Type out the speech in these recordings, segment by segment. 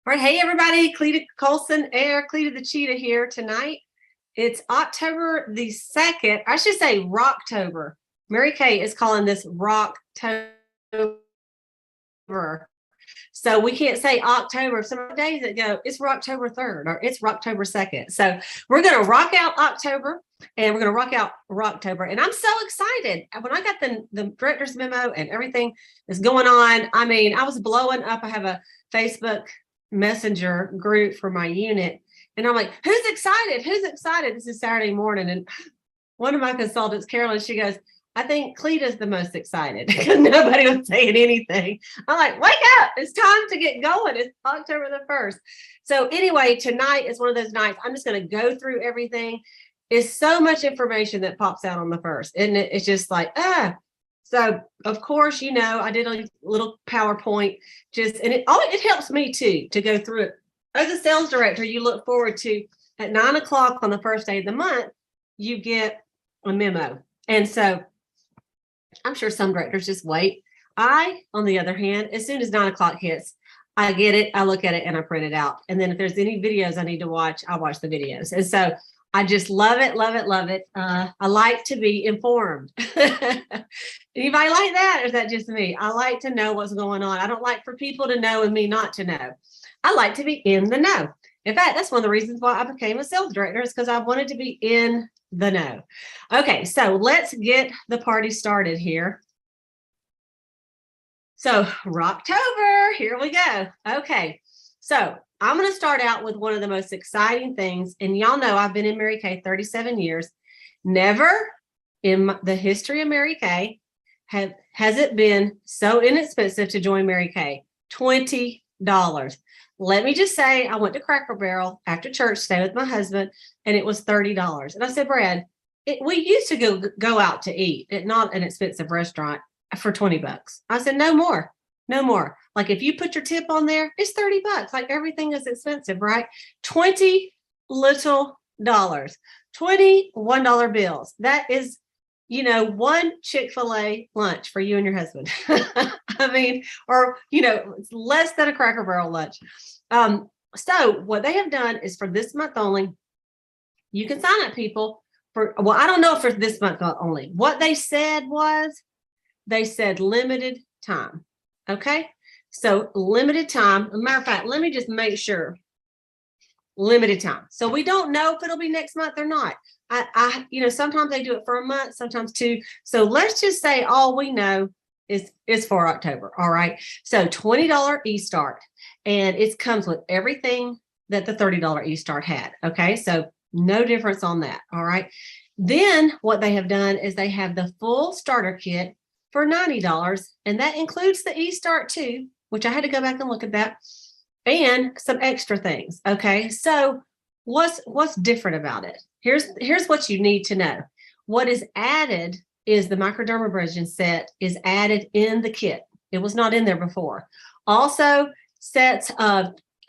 All right, hey everybody, Cleta Colson-Eyre, Cleta the Cheetah here tonight. It's October the 2nd. I should say Rocktober. Mary Kay is calling this Rocktober. So we can't say October. Some days ago, it's Rocktober 3rd or it's Rocktober 2nd. So we're going to rock out October and we're going to rock out Rocktober. And I'm so excited. When I got the director's memo and everything is going on, I mean, I was blowing up. I have a Facebook Messenger group for my unit. And I'm like, who's excited? Who's excited? This is Saturday morning. And one of my consultants, Carolyn, she goes, I think Cleta's the most excited because nobody was saying anything. I'm like, wake up. It's time to get going. It's October the 1st. So anyway, tonight is one of those nights. I'm just going to go through everything. It's so much information that pops out on the 1st. And it's just like, So of course, you know, I did a little PowerPoint and it helps me too, to go through it. As a sales director, you look forward to at 9 o'clock on the first day of the month, you get a memo. And so I'm sure some directors just wait. I, on the other hand, as soon as 9 o'clock hits, I get it, I look at it and I print it out. And then if there's any videos I need to watch, I watch the videos. And so I just love it, love it, love it. I like to be informed. Anybody like that? Or is that just me? I like to know what's going on. I don't like for people to know and me not to know. I like to be in the know. In fact, that's one of the reasons why I became a sales director, is because I wanted to be in the know. Okay, so let's get the party started here. So Rocktober, here we go. Okay, so I'm going to start out with one of the most exciting things. And y'all know I've been in Mary Kay 37 years. Never in the history of Mary Kay has it been so inexpensive to join Mary Kay. $20. Let me just say, I went to Cracker Barrel after church, stay with my husband, and it was $30. And I said, Brad, we used to go out to eat at not an expensive restaurant for 20 bucks. I said, no more, no more. Like if you put your tip on there, it's 30 bucks. Like everything is expensive, right? 20 little dollars, $21 bills. That is, you know, one Chick-fil-A lunch for you and your husband. I mean, or, you know, it's less than a Cracker Barrel lunch. So what they have done is for this month only, you can sign up people for, well, I don't know if for this month only. What they said was, they said limited time. Okay. So limited time. As a matter of fact, let me just make sure. Limited time. So we don't know if it'll be next month or not. You know, sometimes they do it for a month, sometimes two. So let's just say all we know is for October. All right. So $20 e-start, and it comes with everything that the $30 e-start had. Okay. So no difference on that. All right. Then what they have done is they have the full starter kit for $90, and that includes the e-start too, which I had to go back and look at that, and some extra things. Okay. So what's different about it? Here's what you need to know. What is added is the microdermabrasion set is added in the kit. It was not in there before. Also,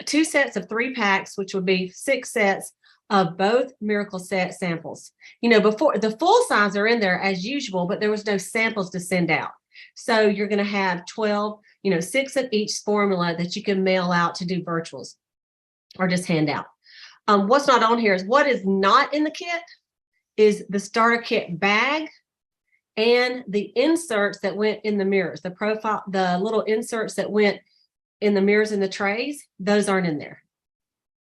two sets of 3 packs, which would be 6 sets of both Miracle Set samples. You know, before the full size are in there as usual, but there was no samples to send out. So you're going to have 12, you know, 6 of each formula that you can mail out to do virtuals or just hand out. What's not on here is what is not in the kit is the starter kit bag and the inserts that went in the mirrors, the profile, the little inserts that went in the mirrors and the trays. Those aren't in there.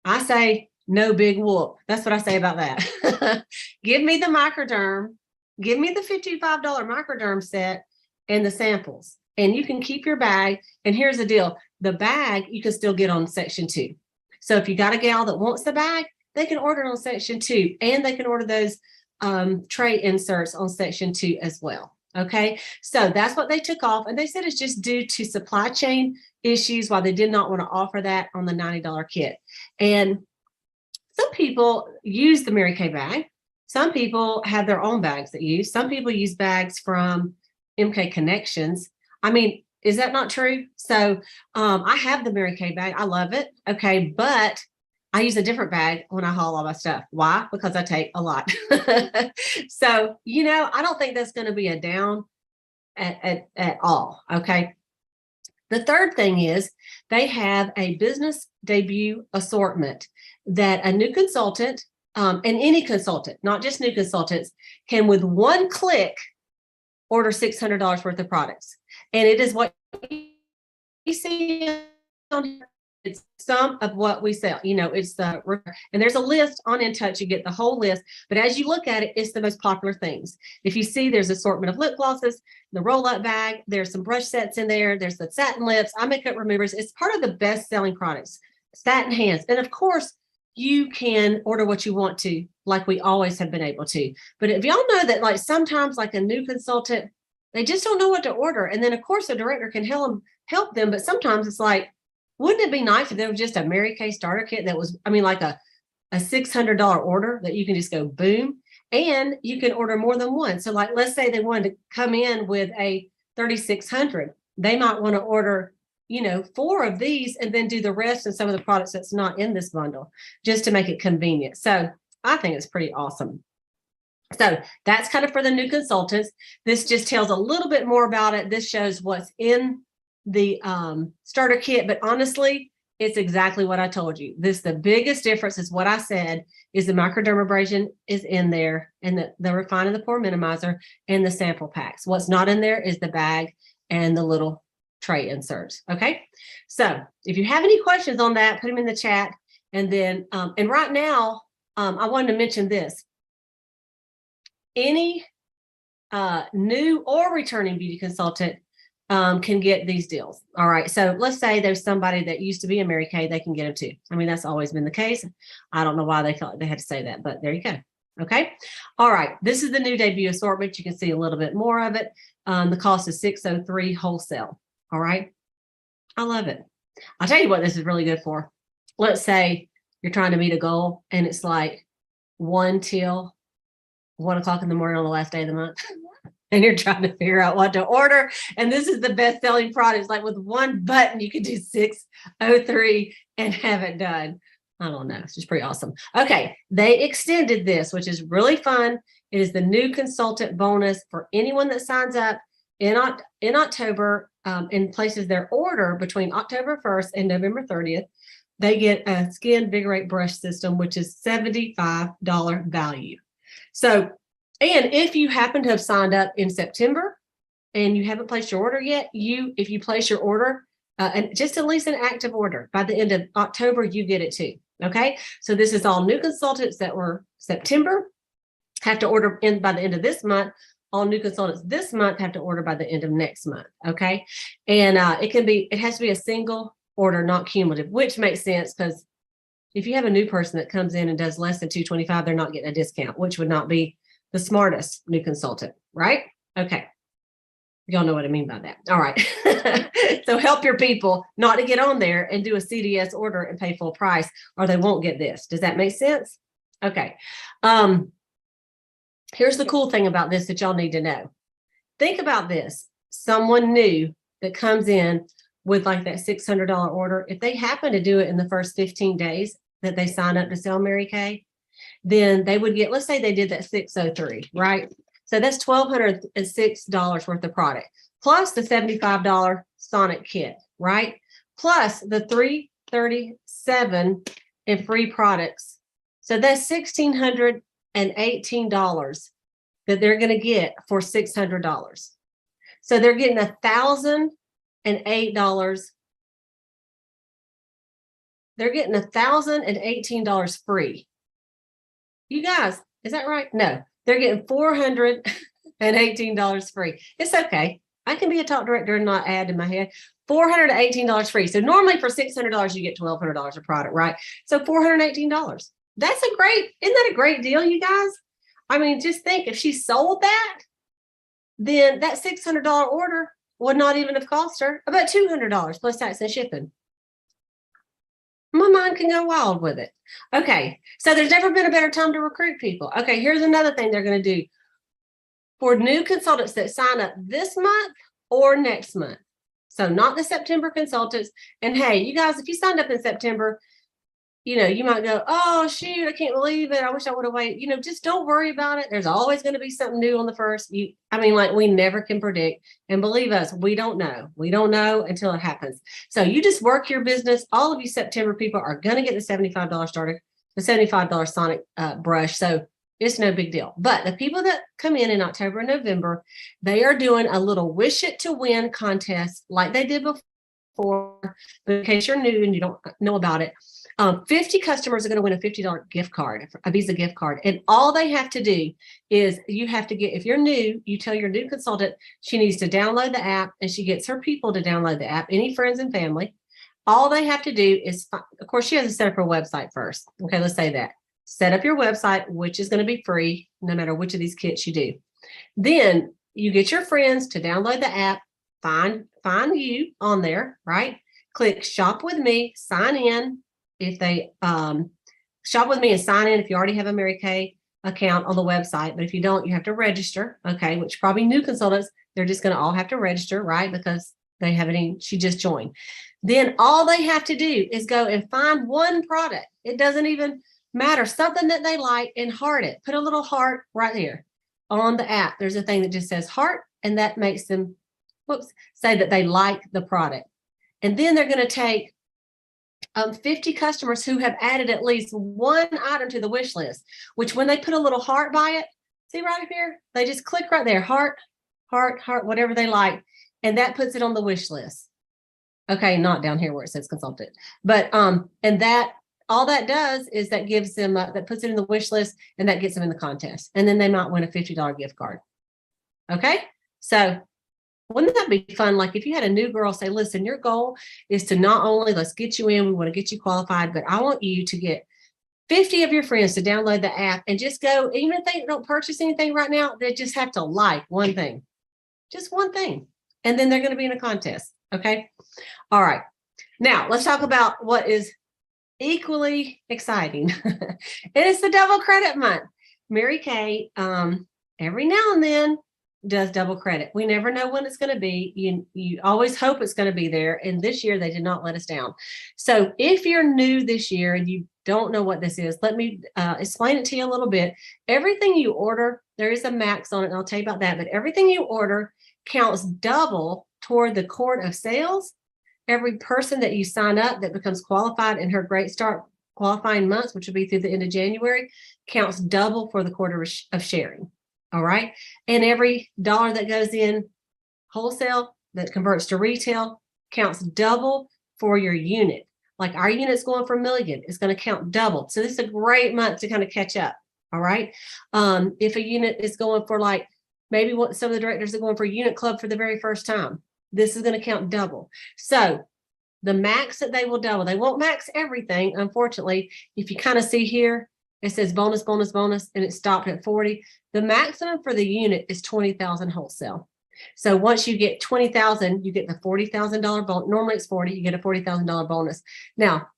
I say no big whoop. That's what I say about that. Give me the microderm, give me the $55 microderm set and the samples, and you can keep your bag. And here's the deal. The bag you can still get on section 2. So if you got a gal that wants the bag, they can order it on section 2, and they can order those tray inserts on section 2 as well. Okay, so that's what they took off, and they said it's just due to supply chain issues why they did not want to offer that on the $90 kit. And some people use the Mary Kay bag. Some people have their own bags that use. Some people use bags from MK Connections. I mean, is that not true? So I have the Mary Kay bag. I love it. Okay, but I use a different bag when I haul all my stuff. Why? Because I take a lot. So, you know, I don't think that's going to be a down at all. Okay. The third thing is they have a business debut assortment that a new consultant, and any consultant, not just new consultants, can with one click order $600 worth of products. And it is what you see on here. It's some of what we sell. It's the, and there's a list on InTouch. You get the whole list. But as you look at it, it's the most popular things. If you see, there's assortment of lip glosses, the roll-up bag, there's some brush sets in there, there's the satin lips, eye makeup removers. It's part of the best-selling products. Satin hands. And of course, you can order what you want to, like we always have been able to. But if y'all know that, like, sometimes, like a new consultant, they just don't know what to order. And then, of course, a director can help them. But sometimes it's like, wouldn't it be nice if there was just a Mary Kay starter kit that was, like a $600 order that you can just go boom, and you can order more than one. So, like, let's say they wanted to come in with a 3,600. They might want to order, 4 of these and then do the rest and some of the products that's not in this bundle, just to make it convenient. So I think it's pretty awesome. So that's kind of for the new consultants. This just tells a little bit more about it. This shows what's in the starter kit, but honestly, it's exactly what I told you. The biggest difference is what I said, is the microdermabrasion is in there, and the refine and the pore minimizer and the sample packs. What's not in there is the bag and the little tray inserts. Okay, so if you have any questions on that, put them in the chat. And then and right now I wanted to mention this: any new or returning beauty consultant can get these deals. All right. So let's say there's somebody that used to be a Mary Kay, they can get them too. That's always been the case. I don't know why they felt like they had to say that, but there you go. Okay. All right. This is the new debut assortment. You can see a little bit more of it. The cost is $603 wholesale. All right. I love it. I'll tell you what this is really good for. Let's say you're trying to meet a goal and it's like 1 till 1 o'clock in the morning on the last day of the month. And you're trying to figure out what to order. And this is the best selling product. Like with one button, you can do 603 and have it done. I don't know. It's just pretty awesome. Okay. They extended this, which is really fun. It is the new consultant bonus for anyone that signs up in October and places their order between October 1st and November 30th. They get a Skin Vigorate brush system, which is $75 value. So, and if you happen to have signed up in September and you haven't placed your order yet, if you place your order, and just at least an active order, by the end of October, you get it too. Okay. So this is all new consultants that were September, have to order in by the end of this month. All new consultants this month have to order by the end of next month. Okay. And it has to be a single order, not cumulative, which makes sense, because if you have a new person that comes in and does less than $225, they're not getting a discount, which would not be the smartest new consultant, right? Okay. Y'all know what I mean by that. All right. So help your people not to get on there and do a CDS order and pay full price, or they won't get this. Does that make sense? Okay. Here's the cool thing about this that y'all need to know. Think about this. Someone new that comes in with like that $600 order, if they happen to do it in the first 15 days that they sign up to sell Mary Kay, then they would get, let's say they did that 603, right? So that's $1,206 worth of product, plus the $75 Sonic kit, right? Plus the $337 in free products. So that's $1,618 that they're going to get for $600. So they're getting $1,008. They're getting $1,018 free. You guys, is that right? No, they're getting $418 free. It's okay. I can be a top director and not add in my head. $418 free. So normally for $600, you get $1,200 a product, right? So $418. That's isn't that a great deal, you guys? Just think, if she sold that, then that $600 order would not even have cost her about $200 plus tax and shipping. My mind can go wild with it. Okay, so there's never been a better time to recruit people. Okay, here's another thing they're going to do for new consultants that sign up this month or next month. So not the September consultants. And hey, you guys, if you signed up in September, you might go, oh, shoot, I can't believe it. I wish I would have waited. Just don't worry about it. There's always going to be something new on the first. We never can predict. And believe us, we don't know. We don't know until it happens. So you just work your business. All of you September people are going to get the $75 starter, the $75 Sonic brush. So it's no big deal. But the people that come in October and November, they are doing a little wish it to win contest like they did before. But in case you're new and you don't know about it, 50 customers are going to win a $50 gift card, a Visa gift card. And all they have to do is if you're new, you tell your new consultant she needs to download the app, and she gets her people to download the app, any friends and family. All they have to do is, of course, she has to set up her website first. Okay, let's say that. Set up your website, which is going to be free, no matter which of these kits you do. Then you get your friends to download the app, find you on there, right? Click shop with me, sign in. If they shop with me and sign in if you already have a Mary Kay account on the website. But if you don't, you have to register, okay, which probably new consultants, they're just going to all have to register, right? Because they haven't she just joined. Then all they have to do is go and find one product. It doesn't even matter, something that they like, and heart it. Put a little heart right there on the app. There's a thing that just says heart, and that makes them say that they like the product. And then they're going to take 50 customers who have added at least one item to the wish list, which when they put a little heart by it, see right up here, they just click right there, heart, whatever they like, and that puts it on the wish list. Okay, not down here where it says consultant, but and that all that does is that gives them that puts it in the wish list, and that gets them in the contest, and then they might win a $50 gift card. Okay, so wouldn't that be fun? Like if you had a new girl say, listen, your goal is to not only let's get you in, we want to get you qualified, but I want you to get 50 of your friends to download the app and just go, even if they don't purchase anything right now, they just have to like one thing, just one thing. And then they're going to be in a contest. Okay. All right. Now let's talk about what is equally exciting. It is the double credit month. Mary Kay, every now and then does double credit. We never know when it's going to be. You always hope it's going to be there. And this year they did not let us down. So if you're new this year and you don't know what this is, let me explain it to you a little bit. Everything you order, there is a max on it, and I'll tell you about that. But everything you order counts double toward the court of sales. Every person that you sign up that becomes qualified in her Great Start qualifying months, which will be through the end of January, counts double for the quarter of sharing. All right. And every dollar that goes in wholesale that converts to retail counts double for your unit. Like our unit's going for $1 million, it's going to count double. So this is a great month to kind of catch up. All right. If a unit is going for like maybe what some of the directors are going for unit club for the very first time, this is going to count double. So the max that they will double, they won't max everything. Unfortunately, if you kind of see here, it says bonus, bonus, bonus, and it stopped at 40. The maximum for the unit is 20,000 wholesale. So once you get 20,000, you get the $40,000 bonus. Normally it's 40, you get a $40,000 bonus. Now,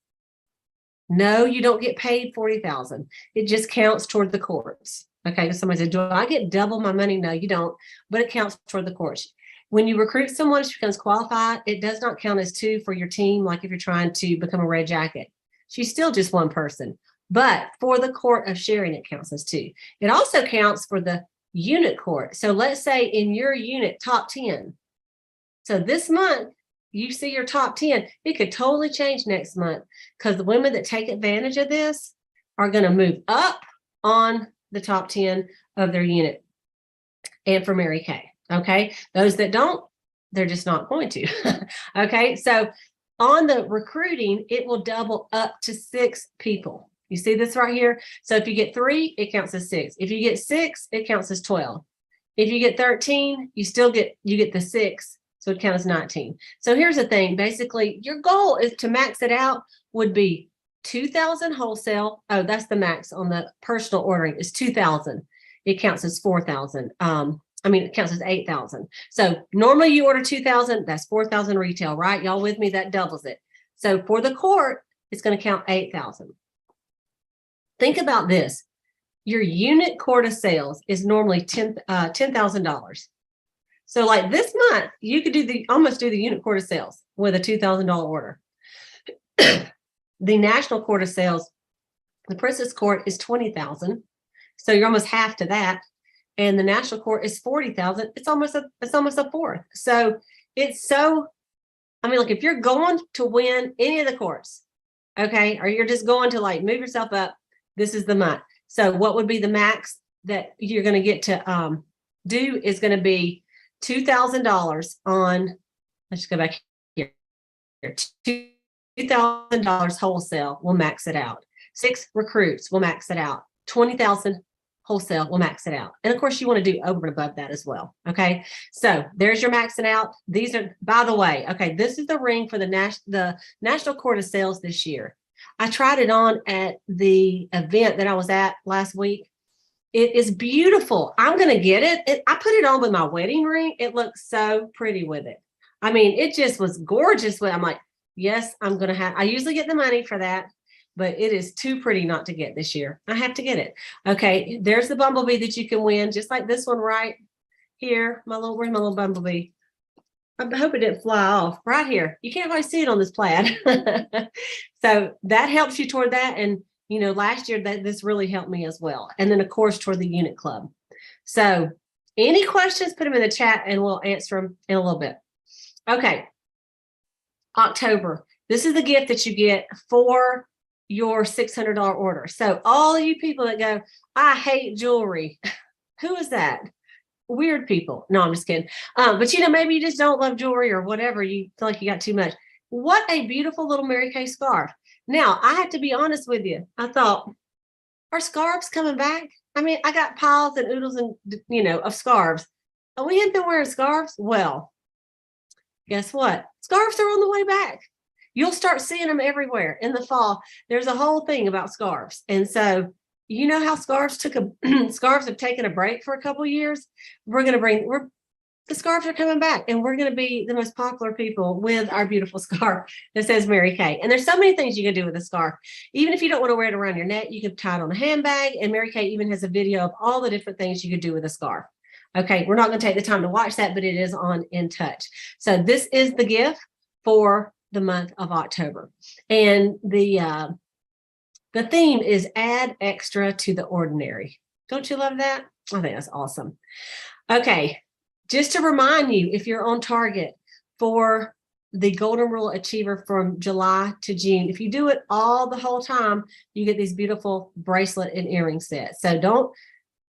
no, you don't get paid 40,000. It just counts toward the courts. Okay, somebody said, do I get double my money? No, you don't, but it counts toward the courts. When you recruit someone, she becomes qualified, it does not count as 2 for your team, like if you're trying to become a red jacket. She's still just one person. But for the court of sharing, it counts as 2. It also counts for the unit court. So let's say in your unit, top 10. So this month, you see your top 10. It could totally change next month because the women that take advantage of this are going to move up on the top 10 of their unit. And for Mary Kay, okay? Those that don't, they're just not going to. Okay, so on the recruiting, it will double up to 6 people. You see this right here? So if you get 3, it counts as 6. If you get 6, it counts as 12. If you get 13, you get the 6, so it counts as 19. So here's the thing. Basically, your goal is to max it out would be 2,000 wholesale. Oh, that's the max on the personal ordering is 2,000. It counts as 4,000. It counts as 8,000. So normally you order 2,000, that's 4,000 retail, right? Y'all with me? That doubles it. So for the court, it's going to count 8,000. Think about this. Your unit court of sales is normally $10,000. So like this month, you could almost do the unit court of sales with a $2,000 order. The national quarter sales, the Princess Court is $20,000. So you're almost half to that. And the national court is $40,000. It's almost a fourth. So it's so, I mean, like if you're going to win any of the courts, okay, or you're just going to like move yourself up, this is the month. So what would be the max that you're going to get to do is going to be $2,000 on, let's go back here. $2,000 wholesale will max it out. 6 recruits will max it out. 20,000 wholesale will max it out. And of course you want to do over and above that as well. Okay. So there's your maxing out. These are, by the way, okay, this is the ring for the National Court of Sales this year. I tried it on at the event that I was at last week. It is beautiful. I'm going to get it. I put it on with my wedding ring. It looks so pretty with it. I mean, it just was gorgeous. I'm like, yes, I'm going to have, I usually get the money for that, but it is too pretty not to get this year. I have to get it. Okay. There's the bumblebee that you can win, just like this one right here. Where's my little bumblebee? I hope it didn't fly off right here. You can't really see it on this plaid. So that helps you toward that. And, you know, last year this really helped me as well. And then of course, toward the unit club. So any questions, put them in the chat and we'll answer them in a little bit. Okay. October. This is the gift that you get for your $600 order. So all you people that go, I hate jewelry. Who is that? Weird people. No, I'm just kidding. But you know, maybe you just don't love jewelry or whatever. You feel like you got too much. What a beautiful little Mary Kay scarf. Now, I have to be honest with you. I thought, are scarves coming back? I mean, I got piles and oodles and, you know, of scarves. And we haven't been wearing scarves. Well, guess what? Scarves are on the way back. You'll start seeing them everywhere in the fall. There's a whole thing about scarves. And so, you know how scarves have taken a break for a couple of years. The scarves are coming back, and we're going to be the most popular people with our beautiful scarf that says Mary Kay. And there's so many things you can do with a scarf. Even if you don't want to wear it around your neck, you can tie it on a handbag. And Mary Kay even has a video of all the different things you could do with a scarf. Okay, we're not going to take the time to watch that, but it is on In Touch. So this is the gift for the month of October. And the theme is add extra to the ordinary. Don't you love that? I think that's awesome. Okay. Just to remind you, if you're on target for the Golden Rule Achiever from July to June, if you do it all the whole time, you get these beautiful bracelet and earring sets. So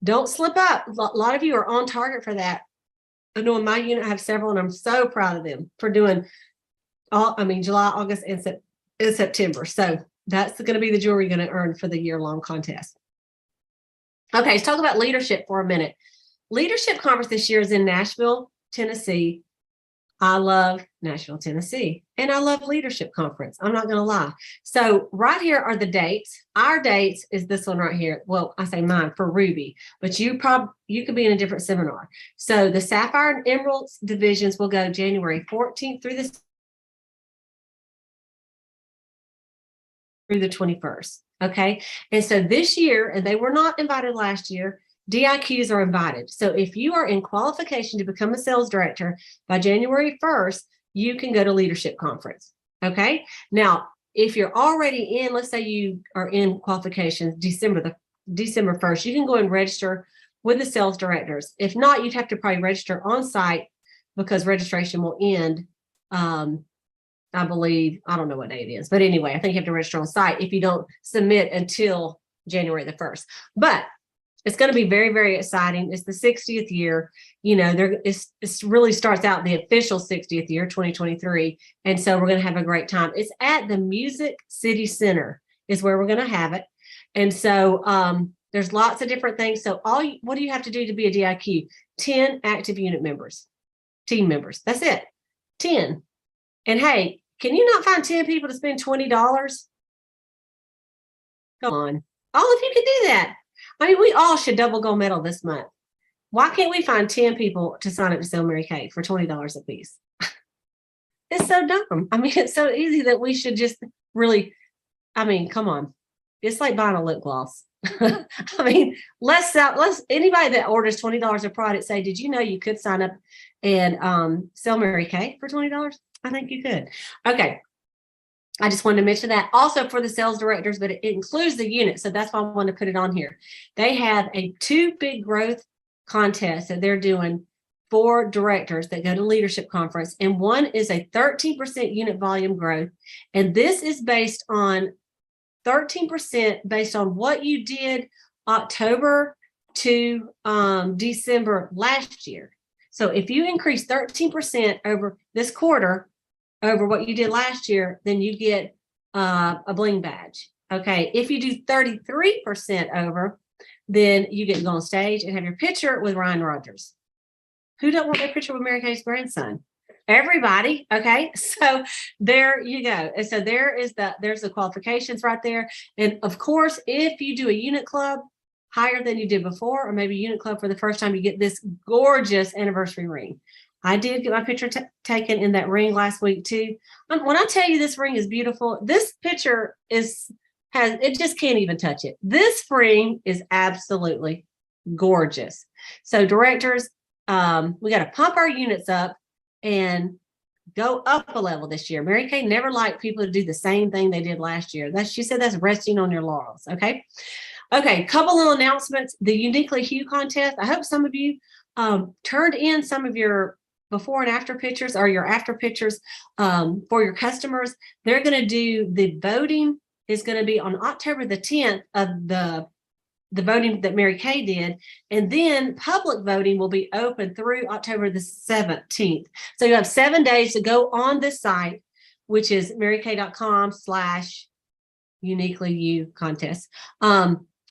don't slip up. A lot of you are on target for that. I know in my unit I have several, and I'm so proud of them for doing July, August, and September. So that's going to be the jewelry you're going to earn for the year-long contest. Okay, let's talk about leadership for a minute. Leadership conference this year is in Nashville, Tennessee. I love Nashville, Tennessee, and I love leadership conference. I'm not going to lie. So right here are the dates. Our dates is this one right here. Well, I say mine for Ruby, but you could be in a different seminar. So the Sapphire and Emerald divisions will go January 14th through the 21st. Okay. And so this year, and they were not invited last year, DIQs are invited. So if you are in qualification to become a sales director by January 1st, you can go to leadership conference. Okay. Now, if you're already in, let's say you are in qualifications December 1st, you can go and register with the sales directors. If not, you'd have to probably register on site because registration will end. I believe, I don't know what day it is, but anyway, I think you have to register on site if you don't submit until January the 1st. But it's going to be very, very exciting. It's the 60th year. You know, it really starts out the official 60th year, 2023. And so we're going to have a great time. It's at the Music City Center is where we're going to have it. And so there's lots of different things. So what do you have to do to be a DIQ? 10 active unit members, team members. That's it. 10. And hey, can you not find 10 people to spend $20? Come on. All of you can do that. I mean, we all should double gold medal this month. Why can't we find 10 people to sign up to sell Mary Kay for $20 a piece? It's so dumb. I mean, it's so easy that we should just really, come on. It's like buying a lip gloss. I mean, let's anybody that orders $20 of product say, did you know you could sign up and sell Mary Kay for $20? I think you could. Okay. I just wanted to mention that also for the sales directors, but it includes the unit. So that's why I want to put it on here. They have two big growth contests that they're doing for directors that go to leadership conference. And one is a 13% unit volume growth. And this is based on 13% based on what you did October to December last year. So if you increase 13% over this quarter over what you did last year, then you get a bling badge. Okay. If you do 33% over, then you get to go on stage and have your picture with Ryan Rogers. Who don't want their picture with Mary Kay's grandson? Everybody. Okay. So there you go. And so there's the qualifications right there. And of course, if you do a unit club higher than you did before, or maybe unit club for the first time, you get this gorgeous anniversary ring. I did get my picture taken in that ring last week too. When I tell you this ring is beautiful, this picture it just can't even touch it. This ring is absolutely gorgeous. So directors, we got to pump our units up and go up a level this year. Mary Kay never liked people to do the same thing they did last year. She said that's resting on your laurels. Okay. Okay. Couple little announcements. The Uniquely Hue contest. I hope some of you turned in some of your before and after pictures or your after pictures for your customers. They're going to do the voting is going to be on October the 10th of the voting that Mary Kay did. And then public voting will be open through October the 17th. So you have 7 days to go on this site, which is marykay.com/uniquely you contest.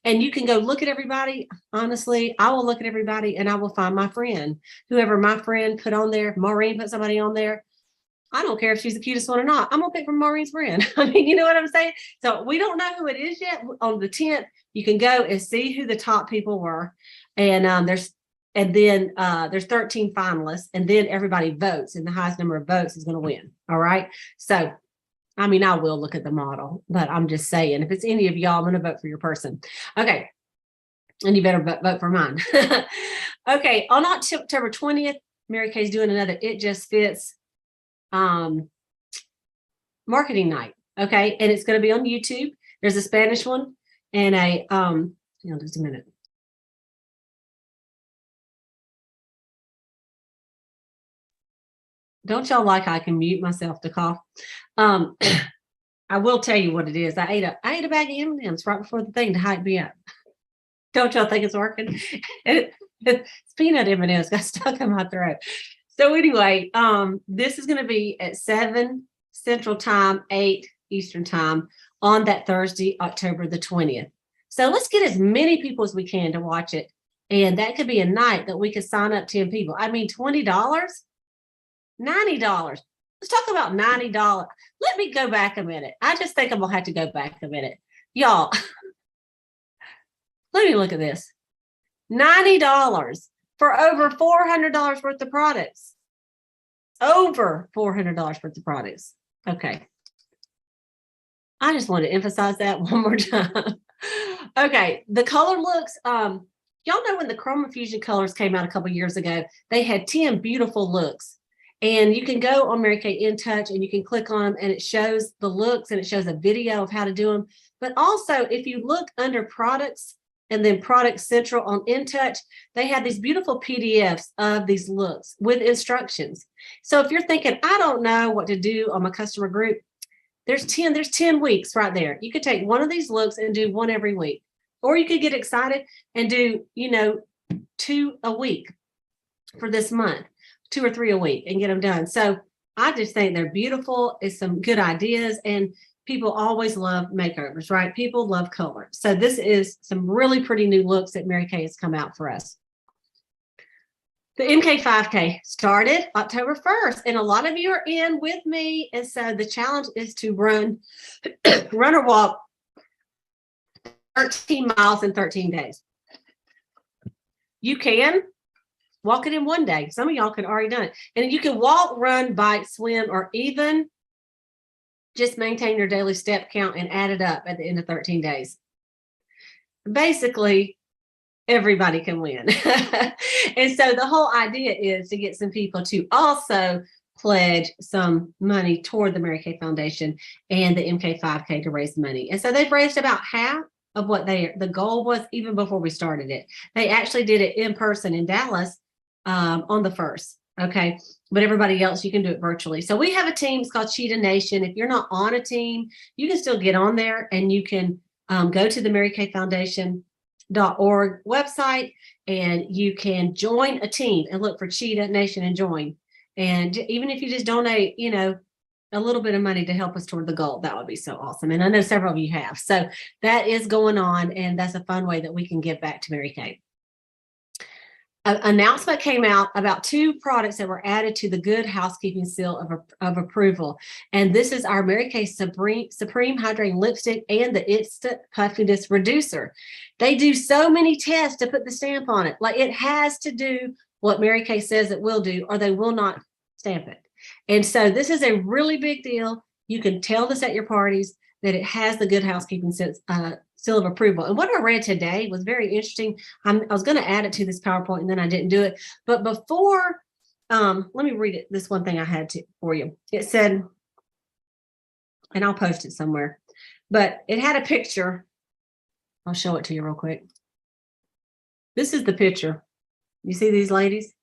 And you can go look at everybody. Honestly, I will look at everybody and I will find my friend. Whoever my friend put on there, Maureen put somebody on there. I don't care if she's the cutest one or not. I'm going to pick from Maureen's friend. I mean, you know what I'm saying? So we don't know who it is yet. On the 10th, you can go and see who the top people were. And there's 13 finalists, and then everybody votes, and the highest number of votes is going to win. All right. So, I mean, I will look at the model, but I'm just saying, if it's any of y'all, I'm going to vote for your person. Okay. And you better vote for mine. Okay. On October 20th, Mary Kay's doing another It Just Fits marketing night. Okay. And it's going to be on YouTube. There's a Spanish one and just a minute. Don't y'all like I can mute myself to cough? I will tell you what it is. I ate a bag of M&Ms right before the thing to hype me up. Don't y'all think it's working? It's peanut M&Ms got stuck in my throat. So anyway, this is going to be at 7 Central Time, 8 Eastern Time on that Thursday, October the 20th. So let's get as many people as we can to watch it. And that could be a night that we could sign up 10 people. I mean, $20, $90. Let's talk about $90. Let me go back a minute. I just think I'm going to have to go back a minute. Y'all, let me look at this. $90 for over $400 worth of products. Over $400 worth of products. Okay. I just want to emphasize that one more time. Okay. The color looks, y'all know when the Cramer Fusion colors came out a couple years ago, they had 10 beautiful looks. And you can go on Mary Kay In Touch and you can click on them and it shows the looks and it shows a video of how to do them. But also if you look under products and then Product Central on In Touch, they have these beautiful PDFs of these looks with instructions. So if you're thinking, I don't know what to do on my customer group, there's 10 weeks right there. You could take one of these looks and do one every week, or you could get excited and do, 2 a week for this month, 2 or 3 a week and get them done. So I just think they're beautiful. It's some good ideas and people always love makeovers, right? People love color. So this is some really pretty new looks that Mary Kay has come out for us. The MK 5K started October 1st, and a lot of you are in with me. And so the challenge is to run or walk 13 miles in 13 days. You can walk it in one day. Some of y'all could already done it. And you can walk, run, bike, swim, or even just maintain your daily step count and add it up at the end of 13 days. Basically, everybody can win. And so the whole idea is to get some people to also pledge some money toward the Mary Kay Foundation and the MK 5K to raise money. And so they've raised about half of what the goal was even before we started it. They actually did it in person in Dallas on the 1st. Okay. But everybody else, you can do it virtually. So we have a team, it's called Cheetah Nation. If you're not on a team, you can still get on there and you can go to the Mary Kay Foundation.org website and you can join a team and look for Cheetah Nation and join. And even if you just donate, you know, a little bit of money to help us toward the goal, that would be so awesome. And I know several of you have. So that is going on. And that's a fun way that we can give back to Mary Kay. An announcement came out about 2 products that were added to the Good Housekeeping seal of approval. And this is our Mary Kay Supreme Hydrating Lipstick and the Instant Puffiness Reducer. They do so many tests to put the stamp on it. Like, it has to do what Mary Kay says it will do, or they will not stamp it. And so this is a really big deal. You can tell this at your parties that it has the Good Housekeeping seal of approval. And what I read today was very interesting. I was going to add it to this PowerPoint and then I didn't do it. But before, let me read it. This one thing I had for you. It said, and I'll post it somewhere, but it had a picture. I'll show it to you real quick. This is the picture. You see these ladies?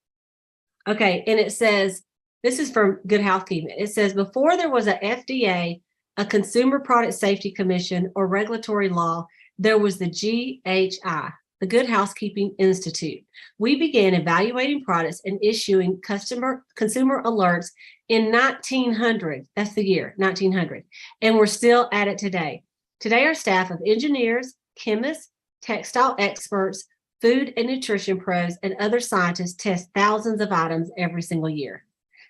Okay. And it says, this is from Good Housekeeping. It says, before there was a FDA, a Consumer Product Safety Commission, or regulatory law, there was the GHI, the Good Housekeeping Institute. We began evaluating products and issuing consumer alerts in 1900. That's the year, 1900. And we're still at it today. Today, our staff of engineers, chemists, textile experts, food and nutrition pros, and other scientists test thousands of items every single year.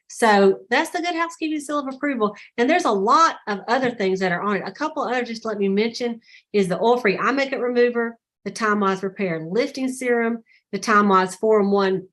So that's the Good Housekeeping seal of approval. And there's a lot of other things that are on it. A couple other, just let me mention, is the oil-free eye makeup remover, the Time-Wise Repair Lifting Serum, the Time-Wise 4-in-1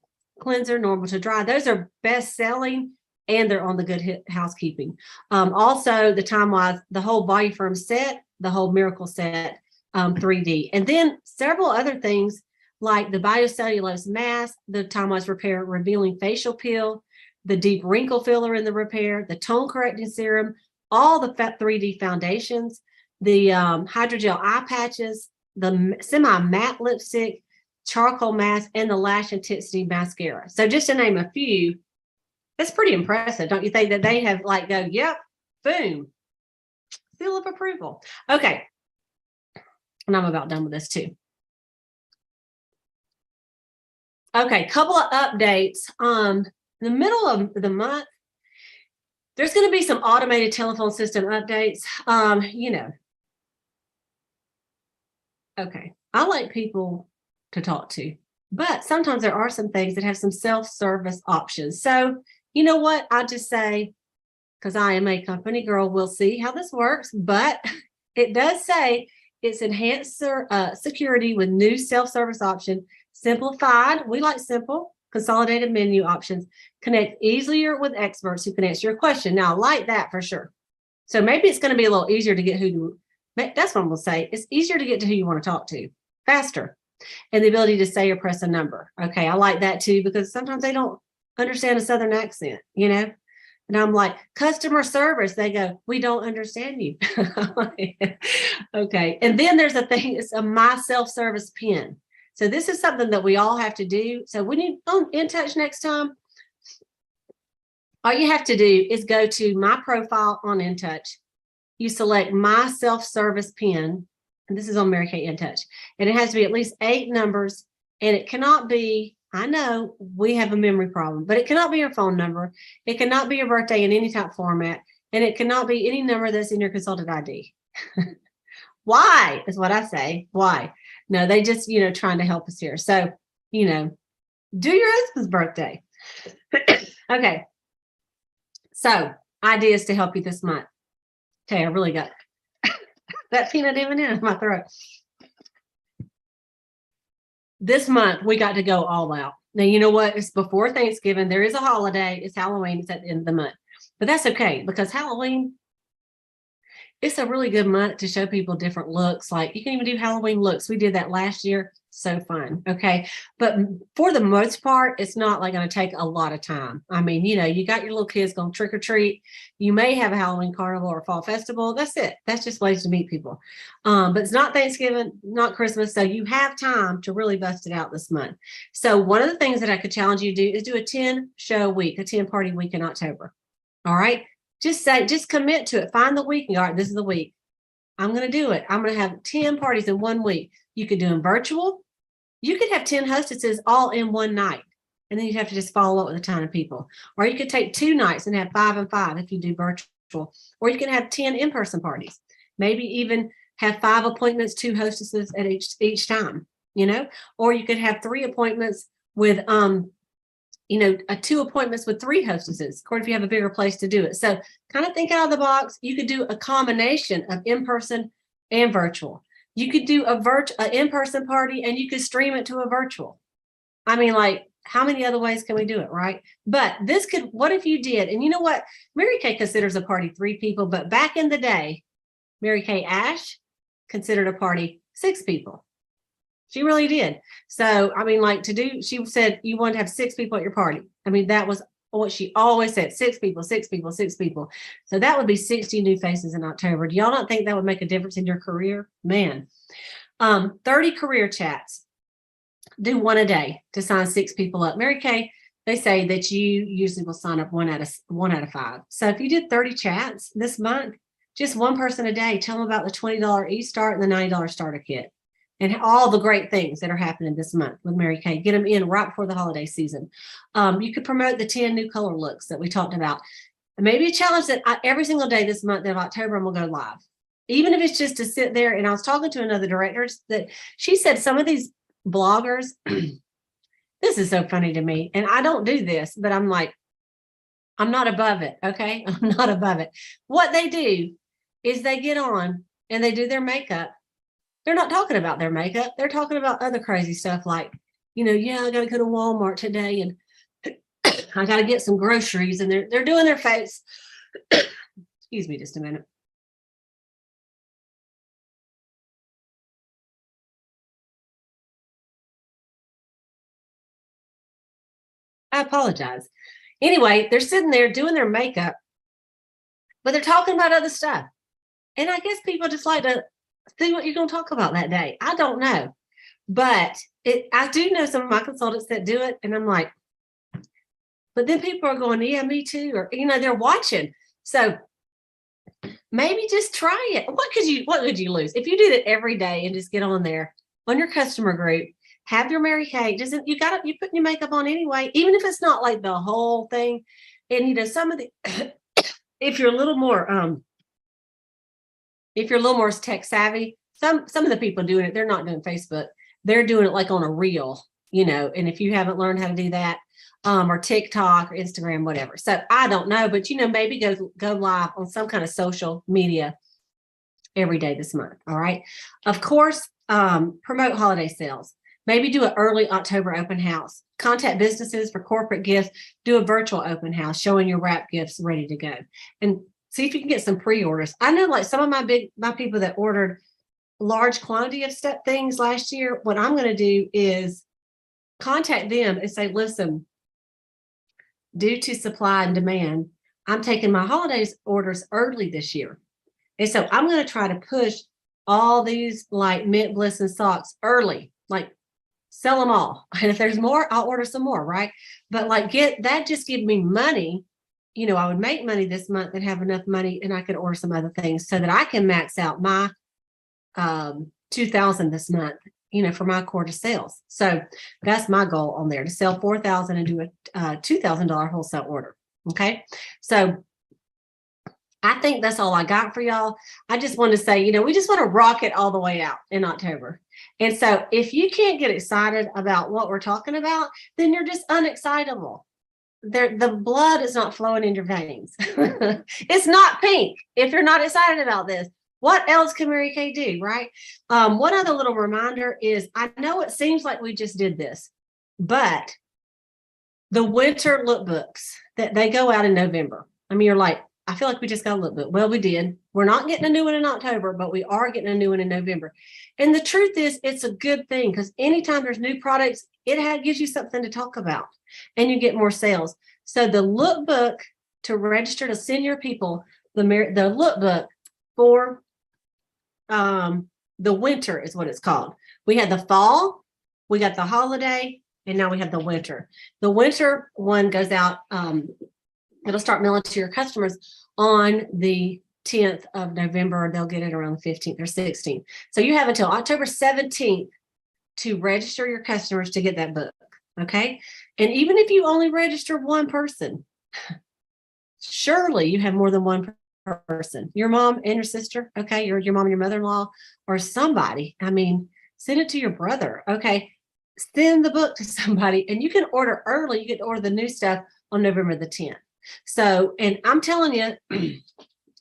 Cleanser, normal to dry. Those are best-selling, and they're on the Good Housekeeping. Also, the Time-Wise, the whole Body Firm set, the whole Miracle set, 3D. And then several other things like the Biocellulose Mask, the Time-Wise Repair Revealing Facial Peel, the deep wrinkle filler in the repair, the tone correcting serum, all the 3D foundations, the hydrogel eye patches, the semi-matte lipstick, charcoal mask, and the lash intensity mascara. So just to name a few, that's pretty impressive. Don't you think that they have like go, yep, boom, seal of approval. Okay. And I'm about done with this too. Okay, couple of updates. In the middle of the month, there's going to be some automated telephone system updates. You know, okay, I like people to talk to, but sometimes there are some things that have some self-service options. So you know what? I just say, because I am a company girl, we'll see how this works, but it does say it's enhanced security with new self-service option, simplified. We like simple. Consolidated menu options, connect easier with experts who can answer your question. Now, I like that for sure. So maybe it's going to be a little easier to get that's what I'm going to say. It's easier to get to who you want to talk to, faster, and the ability to say or press a number. Okay, I like that too, because sometimes they don't understand a Southern accent, you know? And I'm like, customer service, they go, we don't understand you. Okay, and then there's a thing, it's a my self-service pin. So this is something that we all have to do. So when you on InTouch next time, all you have to do is go to my profile on InTouch. You select my self-service pin, and this is on Mary Kay InTouch. And it has to be at least 8 numbers, and it cannot be, I know we have a memory problem, but it cannot be your phone number. It cannot be your birthday in any type format, and it cannot be any number that's in your consulted ID. Why is what I say. Why? No, they just, you know, trying to help us here. So, you know, do your husband's birthday. Okay. So ideas to help you this month. Okay, I really got that peanut even in my throat. This month, we got to go all out. Now, you know what? It's before Thanksgiving. There is a holiday. It's Halloween. It's at the end of the month. But that's okay, because Halloween, it's a really good month to show people different looks. Like you can even do Halloween looks. We did that last year. so fun. Okay. But for the most part, it's not like going to take a lot of time. I mean, you got your little kids going trick or treat. You may have a Halloween carnival or a fall festival. That's it. That's just ways to meet people. But it's not Thanksgiving, not Christmas. So you have time to really bust it out this month. So one of the things that I could challenge you to do is do a 10 show week, a 10 party week in October. All right. Just commit to it. Find the week. All right, this is the week. I'm going to do it. I'm going to have 10 parties in 1 week. You could do them virtual. You could have 10 hostesses all in one night. And then you have to just follow up with a ton of people. Or you could take 2 nights and have 5 and 5 if you do virtual. Or you can have 10 in-person parties. Maybe even have 5 appointments, 2 hostesses at each time, Or you could have 3 appointments with 2 appointments with 3 hostesses, of course, if you have a bigger place to do it. So kind of think out of the box. You could do a combination of in-person and virtual. You could do an in-person party and you could stream it to a virtual. I mean, like, how many other ways can we do it, right? But what if you did? And you know what? Mary Kay considers a party 3 people, but back in the day, Mary Kay Ash considered a party 6 people. She really did. So, I mean, she said you want to have 6 people at your party. I mean, that was what she always said, 6 people, 6 people, 6 people. So that would be 60 new faces in October. Do y'all not think that would make a difference in your career? Man, 30 career chats. Do 1 a day to sign 6 people up. Mary Kay, they say that you usually will sign up 1 out of 5. So if you did 30 chats this month, just 1 person a day, tell them about the $20 e-start and the $90 starter kit. And all the great things that are happening this month with Mary Kay. Get them in right before the holiday season. You could promote the 10 new color looks that we talked about. Maybe a challenge that every single day this month of October, I'm going to go live. Even if it's just to sit there. And I was talking to another director that she said some of these bloggers, this is so funny to me. And I don't do this, but I'm like, I'm not above it. Okay. I'm not above it. What they do is they get on and they do their makeup. They're not talking about their makeup. They're talking about other crazy stuff like, I got to go to Walmart today and I got to get some groceries, and they're doing their face. Excuse me just a minute. I apologize. Anyway, they're sitting there doing their makeup, but they're talking about other stuff. And I guess people just like to see what you're going to talk about that day. I don't know. But I do know some of my consultants that do it. And I'm like, but then people are going, yeah, me too. Or, they're watching. So maybe just try it. What could you lose? If you did it every day and just get on there on your customer group, have your Mary Kay, you put your makeup on anyway, even if it's not like the whole thing. And, some of the, if you're a little more tech savvy, some of the people doing it, they're not doing Facebook. They're doing it like on a reel, and if you haven't learned how to do that, or TikTok or Instagram, whatever. So I don't know, but maybe go live on some kind of social media every day this month. All right. Of course, promote holiday sales. Maybe do an early October open house. Contact businesses for corporate gifts. Do a virtual open house showing your wrap gifts ready to go. And see if you can get some pre-orders. I know like some of my people that ordered large quantity of things last year. What I'm going to do is contact them and say, listen, due to supply and demand, I'm taking my holidays orders early this year. And so I'm going to try to push all these like mint bliss and socks early, like sell them all. And if there's more, I'll order some more, right? But like just give me money. I would make money this month and have enough money and I could order some other things so that I can max out my $2,000 this month, for my quarter sales. So that's my goal on there, to sell $4,000 and do a $2,000 wholesale order. Okay. So I think that's all I got for y'all. I just want to say, we just want to rock it all the way out in October. And so if you can't get excited about what we're talking about, then you're just unexcitable. The blood is not flowing in your veins. It's not pink. If you're not excited about this, what else can Mary Kay do, right? One other little reminder is, I know it seems like we just did this, but the winter lookbooks that they go out in November. I mean, you're like, I feel like we just got a lookbook. Well, we did. We're not getting a new one in October, but we are getting a new one in November. And the truth is, it's a good thing because anytime there's new products, it gives you something to talk about and you get more sales. So the lookbook to register to send your people, the lookbook for the winter is what it's called. We had the fall, we got the holiday, and now we have the winter. The winter one goes out, it'll start mailing to your customers on the 10th of November. They'll get it around the 15th or 16th. So you have until October 17th to register your customers to get that book. Okay. And even if you only register one person, surely you have more than one person, your mom and your sister. Okay. Your mom and your mother-in-law or somebody. I mean, send it to your brother. Okay. Send the book to somebody and you can order early. You can order the new stuff on November the 10th. So, and I'm telling you,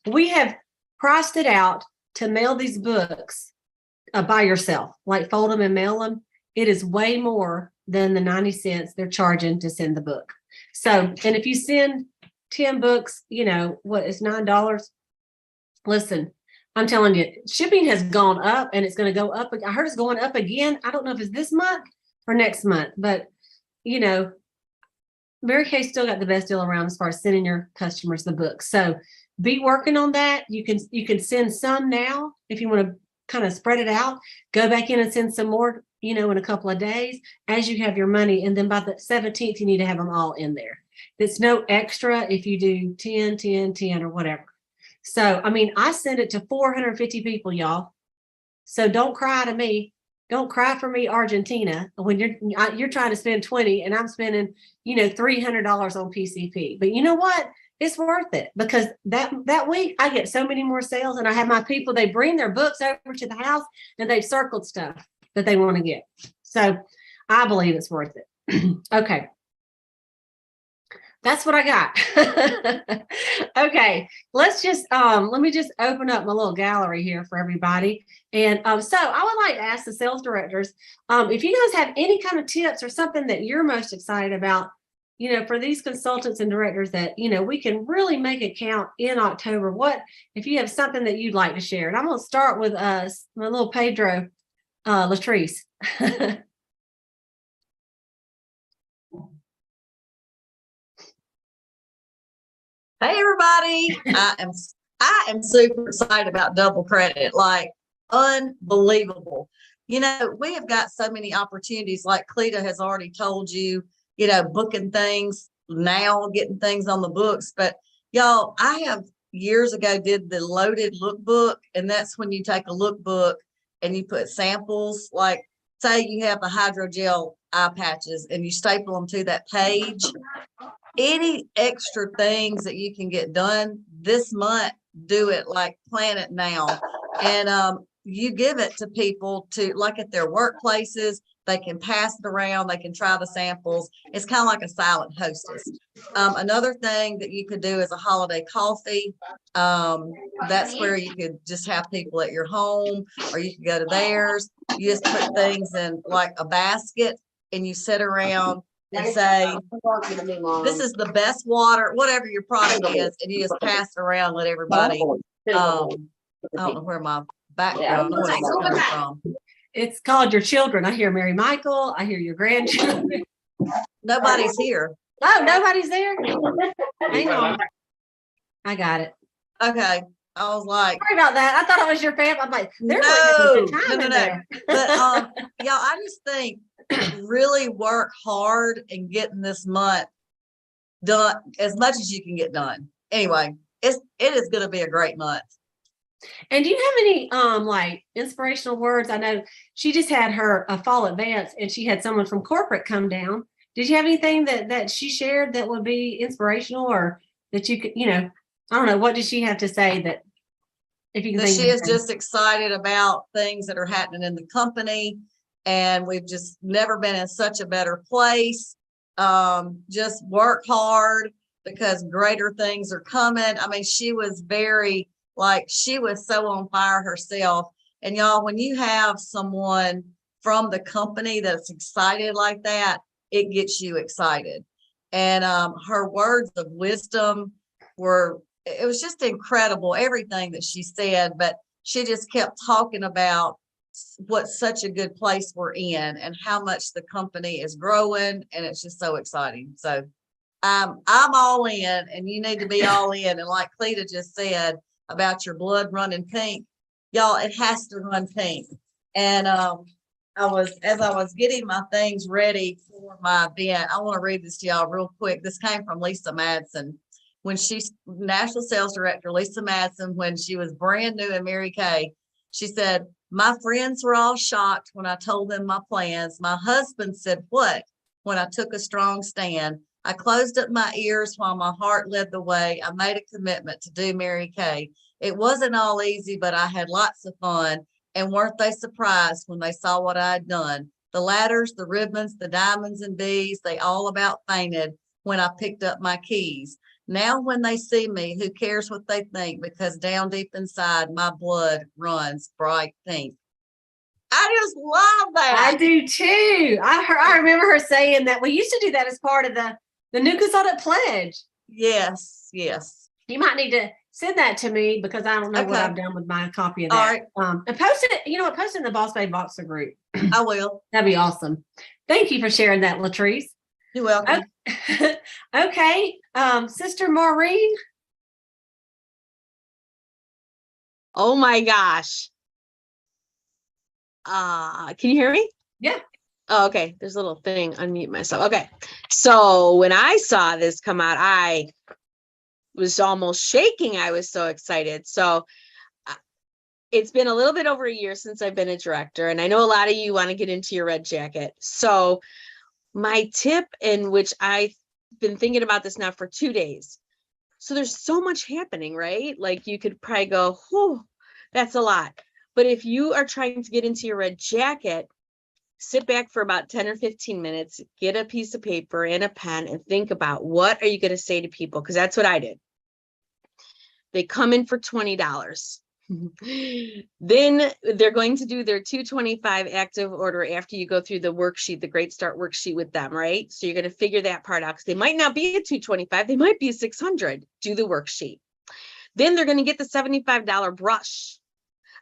we have priced it out to mail these books by yourself, like fold them and mail them. It is way more than the 90 cents they're charging to send the book. So, and if you send 10 books, you know, what is $9? Listen, I'm telling you, shipping has gone up and it's going to go up. I heard it's going up again. I don't know if it's this month or next month, but you know, Mary Kay still got the best deal around as far as sending your customers the book. So be working on that. You can send some now if you want to kind of spread it out. Go back in and send some more, you know, in a couple of days as you have your money. And then by the 17th, you need to have them all in there. It's no extra if you do 10, 10, 10 or whatever. So, I mean, I send it to 450 people, y'all. So don't cry to me. Don't cry for me, Argentina, when you're trying to spend 20 and I'm spending, you know, $300 on PCP. But you know what? It's worth it because that week I get so many more sales and I have my people, they bring their books over to the house and they've circled stuff that they want to get. So I believe it's worth it. Okay. That's what I got. Okay, let's just let me just open up my little gallery here for everybody. And so I would like to ask the sales directors if you guys have any kind of tips or something that you're most excited about, you know, for these consultants and directors that, you know, we can really make it count in October. What if you have something that you'd like to share? And I'm going to start with my little Pedro Latrice. Hey everybody, I am super excited about double credit, like unbelievable. You know, we have got so many opportunities, like Cleta has already told you, you know, booking things now, getting things on the books. But y'all, I have years ago did the loaded lookbook, and that's when you take a lookbook and you put samples, like say you have the hydrogel eye patches and you staple them to that page. Any extra things that you can get done this month, do it, like plan it now. And you give it to people to, like at their workplaces, they can pass it around, they can try the samples. It's kind of like a silent hostess. Another thing that you could do is a holiday coffee. That's where you could just have people at your home or you could go to theirs. You just put things in like a basket and you sit around and say, this is the best water, whatever your product is, and you just pass it around, let everybody, I don't know where my background noise is coming from. It's called your children. I hear Mary Michael. I hear your grandchildren. Nobody's here. Oh, nobody's there? Hang on. I got it. Okay. I was like, sorry about that. I thought it was your family. I'm like, they're no. But y'all, I just think really work hard and getting this month done as much as you can get done. Anyway, it is going to be a great month. And do you have any like inspirational words? I know she just had her fall advance and she had someone from corporate come down. Did you have anything that she shared that would be inspirational or that you could, you know, I don't know, what did she have to say that if you can think she is just excited about things that are happening in the company, and we've just never been in such a better place. Just work hard because greater things are coming. I mean, she was very, like, she was so on fire herself. And y'all, when you have someone from the company that's excited like that, it gets you excited. And her words of wisdom were it was just incredible, everything that she said, but she just kept talking about what such a good place we're in and how much the company is growing. And it's just so exciting. So I'm all in, and you need to be all in. And like Cleta just said about your blood running pink, y'all, it has to run pink. And as I was getting my things ready for my event, I want to read this to y'all real quick. This came from Lisa Madsen. When she's national sales director, Lisa Madsen, when she was brand new in Mary Kay, she said, my friends were all shocked when I told them my plans. My husband said, what? When I took a strong stand, I closed up my ears while my heart led the way. I made a commitment to do Mary Kay. It wasn't all easy, but I had lots of fun. And weren't they surprised when they saw what I had done? The ladders, the ribbons, the diamonds and bees, they all about fainted when I picked up my keys. Now when they see me, who cares what they think? Because down deep inside, my blood runs bright pink. I just love that. I do too. I remember her saying that we used to do that as part of the new consultant pledge. Yes, yes. You might need to send that to me because I don't know what Okay. I've done with my copy of All that. right. And post it, post it in the Boss Babe Boxer group. I will. That'd be awesome. Thank you for sharing that, Latrice. You're welcome. Okay. Sister Maureen. Oh my gosh. Can you hear me? Yeah. Oh, okay. There's a little thing. Unmute myself. Okay. So when I saw this come out, I was almost shaking. I was so excited. So it's been a little bit over a year since I've been a director, and I know a lot of you want to get into your red jacket. So my tip, in which I've been thinking about this now for 2 days. So there's so much happening, right? Like you could probably go, whew, that's a lot. But if you are trying to get into your red jacket, sit back for about 10 or 15 minutes, get a piece of paper and a pen and think about what are you going to say to people? Because that's what I did. They come in for $20. Then they're going to do their $225 active order after you go through the worksheet, the Great Start worksheet with them, right? So you're going to figure that part out because they might not be a $225, they might be a $600. Do the worksheet. Then they're going to get the $75 brush.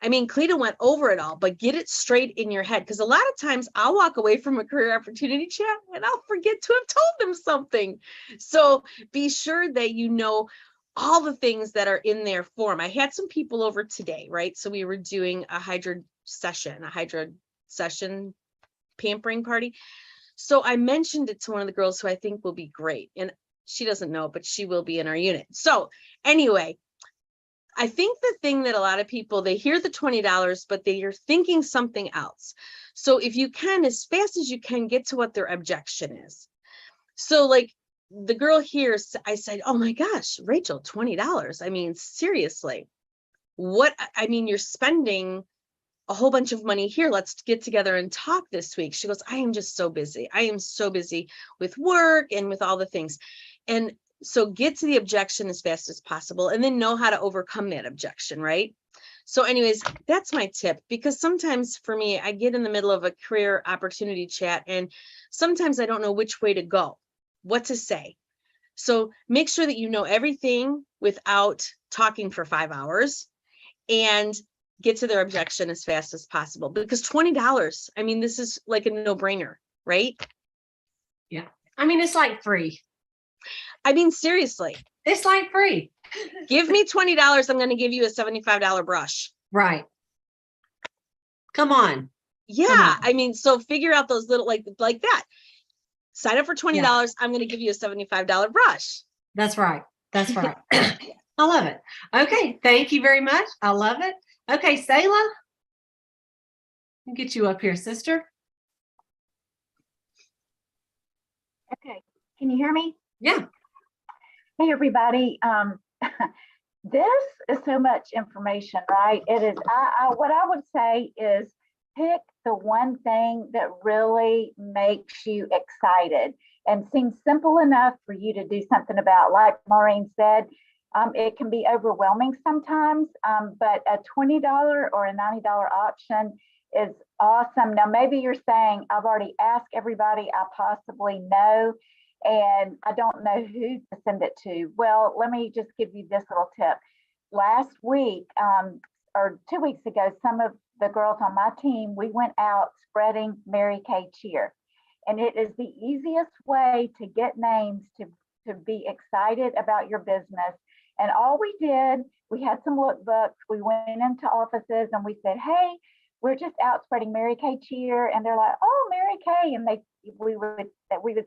I mean, Cleta went over it all, but get it straight in your head. Because a lot of times I'll walk away from a career opportunity chat and I'll forget to have told them something. So be sure that you know all the things that are in their form. I had some people over today, right? So we were doing a hydro session pampering party. So I mentioned it to one of the girls who I think will be great. And she doesn't know, but she will be in our unit. So anyway, I think the thing that a lot of people, they hear the $20, but they are thinking something else. So if you can, as fast as you can, get to what their objection is. So like the girl here, I said, oh my gosh, Rachel, $20. I mean, seriously, you're spending a whole bunch of money here. Let's get together and talk this week. She goes, I am just so busy. I am so busy with work and with all the things. And so get to the objection as fast as possible and then know how to overcome that objection, right? So anyways, that's my tip, because sometimes for me, I get in the middle of a career opportunity chat and sometimes I don't know which way to go, what to say. So make sure that you know everything without talking for 5 hours and get to their objection as fast as possible, because $20, I mean, this is like a no-brainer, right? Yeah. I mean, it's like free. I mean, seriously. It's like free. Give me $20. I'm going to give you a $75 brush. Right. Come on. Yeah. Come on. I mean, so figure out those little, like that. Sign up for $20. Yeah. I'm going to give you a $75 brush. That's right. That's right. I love it. Okay. Thank you very much. I love it. Okay. Sayla, I'll get you up here, sister. Okay. Can you hear me? Yeah. Hey, everybody. This is so much information, right? It is. What I would say is pick the one thing that really makes you excited and seems simple enough for you to do something about. Like Maureen said, it can be overwhelming sometimes, but a $20 or a $90 option is awesome. Now, maybe you're saying, I've already asked everybody I possibly know, and I don't know who to send it to. Well, let me just give you this little tip. Last week, or 2 weeks ago, some of the girls on my team, we went out spreading Mary Kay cheer. And it is the easiest way to get names to be excited about your business. And all we did, we had some lookbooks, we went into offices and we said, hey, we're just out spreading Mary Kay cheer. And they're like, oh, Mary Kay. And we would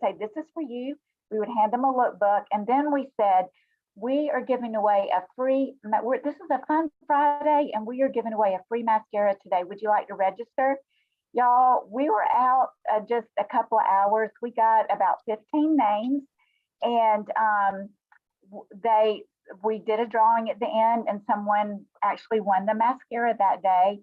say, this is for you. We would hand them a lookbook. And then we said, we are giving away a free, this is a fun Friday, and we are giving away a free mascara today. Would you like to register? Y'all, we were out just a couple of hours. We got about 15 names, and we did a drawing at the end, and someone actually won the mascara that day.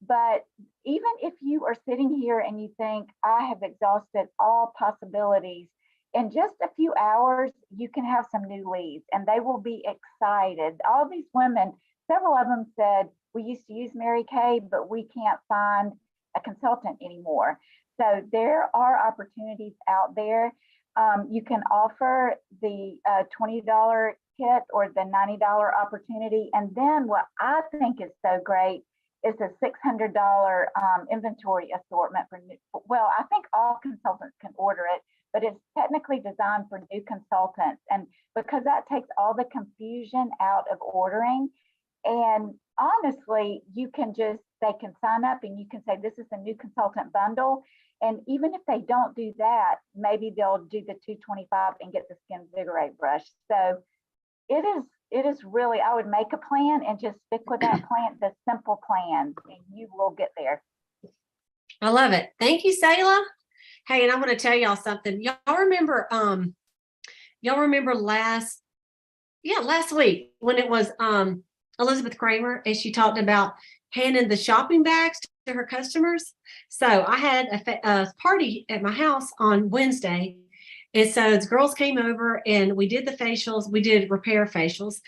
But even if you are sitting here and you think, I have exhausted all possibilities, in just a few hours, you can have some new leads and they will be excited. All these women, several of them said, we used to use Mary Kay, but we can't find a consultant anymore. So there are opportunities out there. You can offer the $20 kit or the $90 opportunity. And then what I think is so great is a $600 inventory assortment for new. Well, I think all consultants can order it, but it's technically designed for new consultants. And because that takes all the confusion out of ordering. And honestly, they can sign up and you can say, this is a new consultant bundle. And even if they don't do that, maybe they'll do the $225 and get the Skin Vigorate brush. So it is really, I would make a plan and just stick with that plan, the simple plan, and you will get there. I love it. Thank you, Sayla. Hey, and I want to tell y'all something. Y'all remember last week when it was Elizabeth Cramer and she talked about handing the shopping bags to her customers. So I had a party at my house on Wednesday. And so the girls came over and we did the facials. We did repair facials.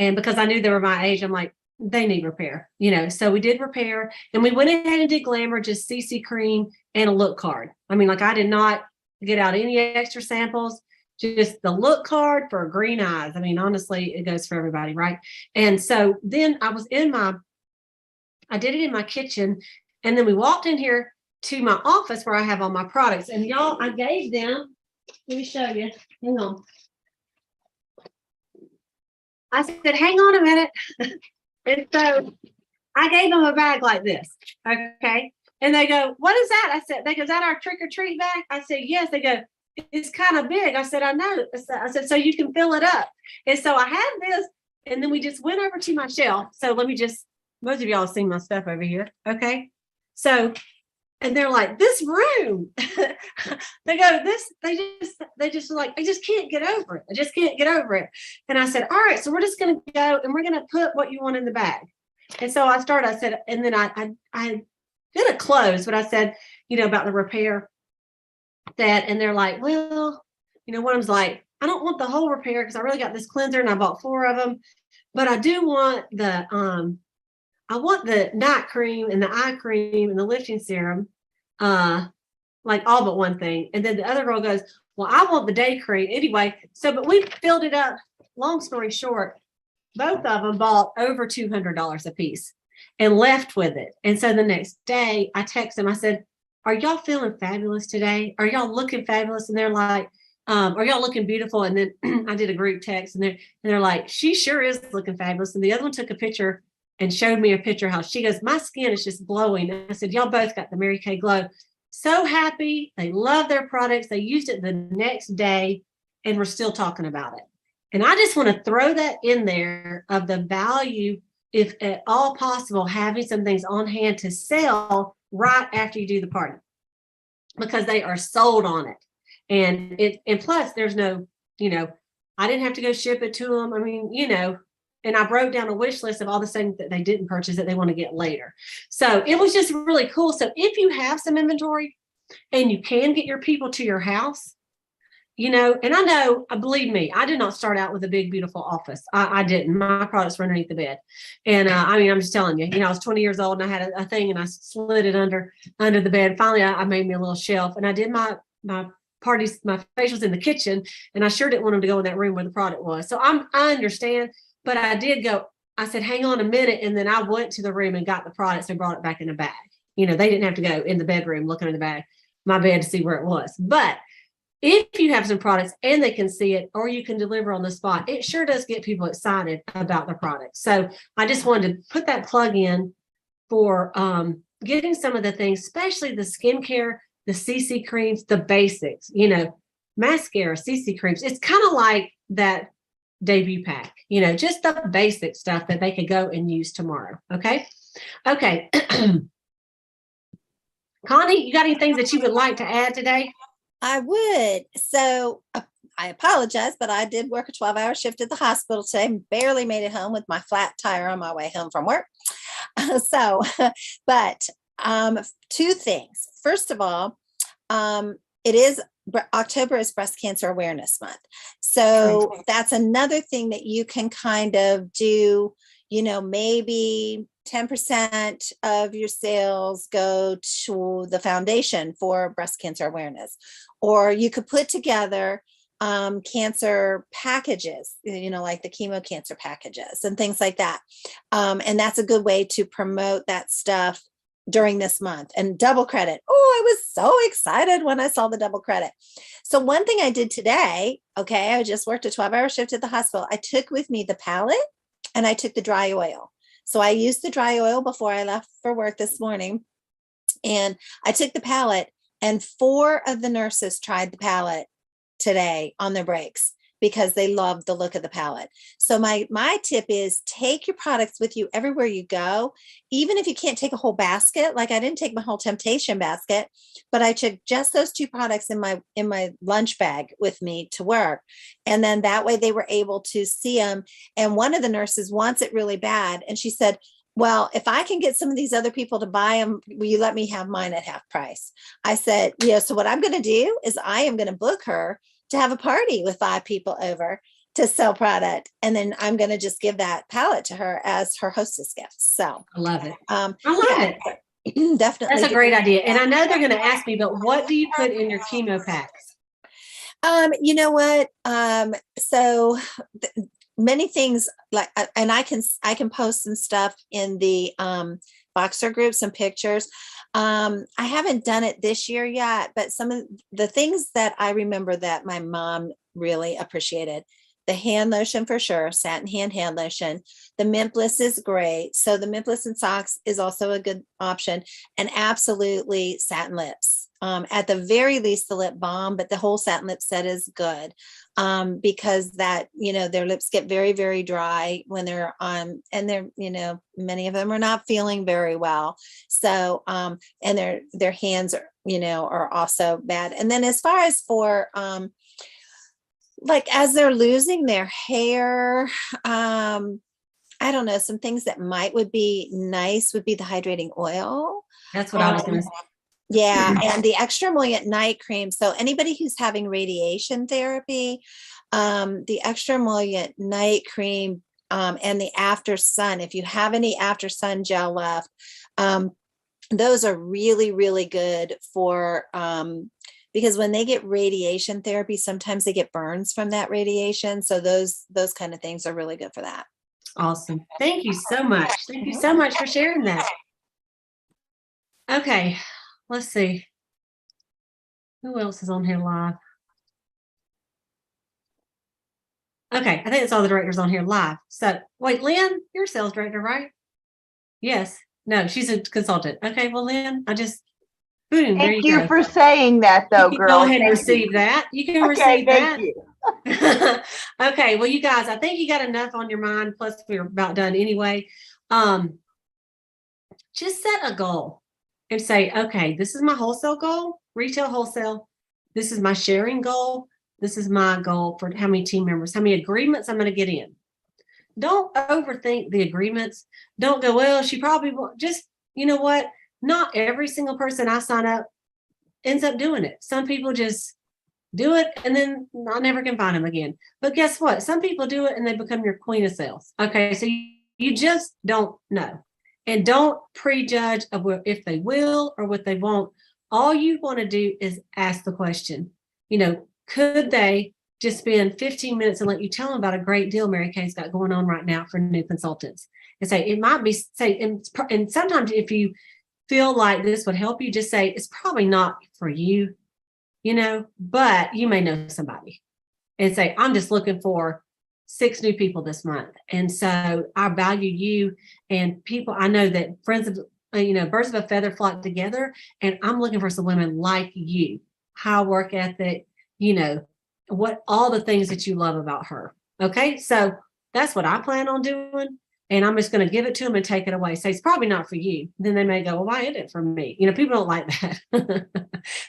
And because I knew they were my age, I'm like, they need repair, so we did repair and we went ahead and did glamour, just CC cream and a look card. I mean, like I did not get out any extra samples, just the look card for green eyes. I mean, honestly, it goes for everybody, right? And so then I did it in my kitchen. And then we walked in here to my office where I have all my products. And y'all, I gave them, let me show you, hang on. I said, hang on a minute. And so I gave them a bag like this, okay? And they go, what is that? I said, is that our trick or treat bag? I said, yes. They go, it's kind of big. I said, I know. I said, so you can fill it up. And so I had this, and then we just went over to my shelf. So most of y'all have seen my stuff over here, okay? So, and they're like, this room, they go, they just like, I just can't get over it. I just can't get over it. And I said, all right, so we're just going to go and we're going to put what you want in the bag. And so I said, and then I did a close, but I said, about the repair and they're like, well, one of them's like, I don't want the whole repair because I really got this cleanser and I bought 4 of them, but I do want the night cream and the eye cream and the lifting serum, like all but one thing. And then the other girl goes, well, I want the day cream anyway. So, but we filled it up. Long story short, both of them bought over $200 a piece and left with it. And so the next day I text them, I said, are y'all feeling fabulous today? Are y'all looking fabulous? And they're like, are y'all looking beautiful? And then I did a group text and they're like, she sure is looking fabulous. And the other one took a picture and showed me a picture how she goes, my skin is just glowing. And I said, y'all both got the Mary Kay glow. So happy. They love their products. They used it the next day and we're still talking about it. And I just want to throw that in there of the value, if at all possible, having some things on hand to sell right after you do the party, because they are sold on it. And plus there's no, I didn't have to go ship it to them. I mean, and I broke down a wish list of all the things that they didn't purchase that they want to get later. So it was just really cool. So if you have some inventory and you can get your people to your house, and I know, believe me, I did not start out with a big, beautiful office. I didn't. My products were underneath the bed. And I'm just telling you, I was 20 years old and I had a thing and I slid it under the bed. Finally, I made me a little shelf and I did my parties, my facials in the kitchen, and I sure didn't want them to go in that room where the product was. So I understand, but I did go, I said, hang on a minute. And then I went to the room and got the products and brought it back in a bag. You know, they didn't have to go in the bedroom looking in the bag, my bed, to see where it was. But if you have some products and they can see it, or you can deliver on the spot, it sure does get people excited about the product. So I just wanted to put that plug in for getting some of the things, especially the skincare, the CC creams, the basics, you know, mascara, CC creams. It's kind of like that debut pack, you know, just the basic stuff that they could go and use tomorrow. Okay. Okay. Connie, you got any things that you would like to add today? I would. So I apologize, but I did work a 12-hour shift at the hospital today and barely made it home with my flat tire on my way home from work. But two things. First of all, October is Breast Cancer Awareness Month. So that's another thing that you can kind of do, you know, maybe 10% of your sales go to the foundation for breast cancer awareness, or you could put together cancer packages, you know, like the chemo cancer packages and things like that. And that's a good way to promote that stuff during this month. And double credit. Oh, I was so excited when I saw the double credit. So one thing I did today, okay, I just worked a 12-hour shift at the hospital. I took with me the palette and I took the dry oil. So I used the dry oil before I left for work this morning. And I took the palette, and 4 of the nurses tried the palette today on their breaks because they loved the look of the palette. So my tip is take your products with you everywhere you go, even if you can't take a whole basket. Like I didn't take my whole Temptation basket, but I took just those 2 products in my lunch bag with me to work. And then that way they were able to see them. And one of the nurses wants it really bad. And she said, well, if I can get some of these other people to buy them, will you let me have mine at half price? I said, yeah. So what I'm going to do is I am going to book her to have a party with 5 people over to sell product. And then I'm going to just give that palette to her as her hostess gift. So I love it. I love it. Definitely. That's a great idea. And I know they're going to ask me, but what do you put in your chemo packs? You know what? So many things like, and I can post some stuff in the Boxer group, some pictures. I haven't done it this year yet, but some of the things that I remember that my mom really appreciated, the hand lotion for sure, satin hand lotion. The mint bliss is great. So the mint bliss and socks is also a good option, and absolutely satin lips. At the very least, the lip balm, but the whole satin lip set is good because that, you know, their lips get very, very dry when they're on, and they're, you know, many of them are not feeling very well. So, and their hands are, you know, are also bad. And then as far as for, like as they're losing their hair, I don't know, some things that would be nice would be the hydrating oil. That's what I was going to say. Yeah, and the extra emollient night cream. So anybody who's having radiation therapy, the extra emollient night cream and the after sun, if you have any after sun gel left, those are really, really good for, because when they get radiation therapy, sometimes they get burns from that radiation. So those kind of things are really good for that. Awesome. Thank you so much. Thank you so much for sharing that. Okay. Let's see. Who else is on here live? Okay, I think it's all the directors on here live. So wait, Lynn, you're a sales director, right? Yes. No, she's a consultant. Okay, well, Lynn, there Thank you you go. for saying that, though, You can girl. go ahead and Thank receive you. that. You can Okay, receive that. thank you. Okay, well, you guys, I think you got enough on your mind. Plus, we're about done anyway. Just set a goal and say, okay, this is my wholesale goal, retail wholesale. This is my sharing goal. This is my goal for how many team members, how many agreements I'm going to get in. Don't overthink the agreements. Don't go, well, she probably won't. Just, you know what? Not every single person I sign up ends up doing it. Some people just do it and then I never can find them again. But guess what? Some people do it and they become your queen of sales. Okay, so you just don't know. And don't prejudge of if they will or what they won't. All you want to do is ask the question. could they just spend 15 minutes and let you tell them about a great deal Mary Kay's got going on right now for new consultants? And say, it might be, say, and sometimes if you feel like this would help you, just say, it's probably not for you, but you may know somebody. And say, I'm just looking for 6 new people this month. And so I value you and people. I know that friends of, birds of a feather flock together. And I'm looking for some women like you, high work ethic, what all the things that you love about her. Okay. So that's what I plan on doing. And I'm just going to give it to them and take it away. Say, it's probably not for you. Then they may go, well, why isn't it for me? People don't like that.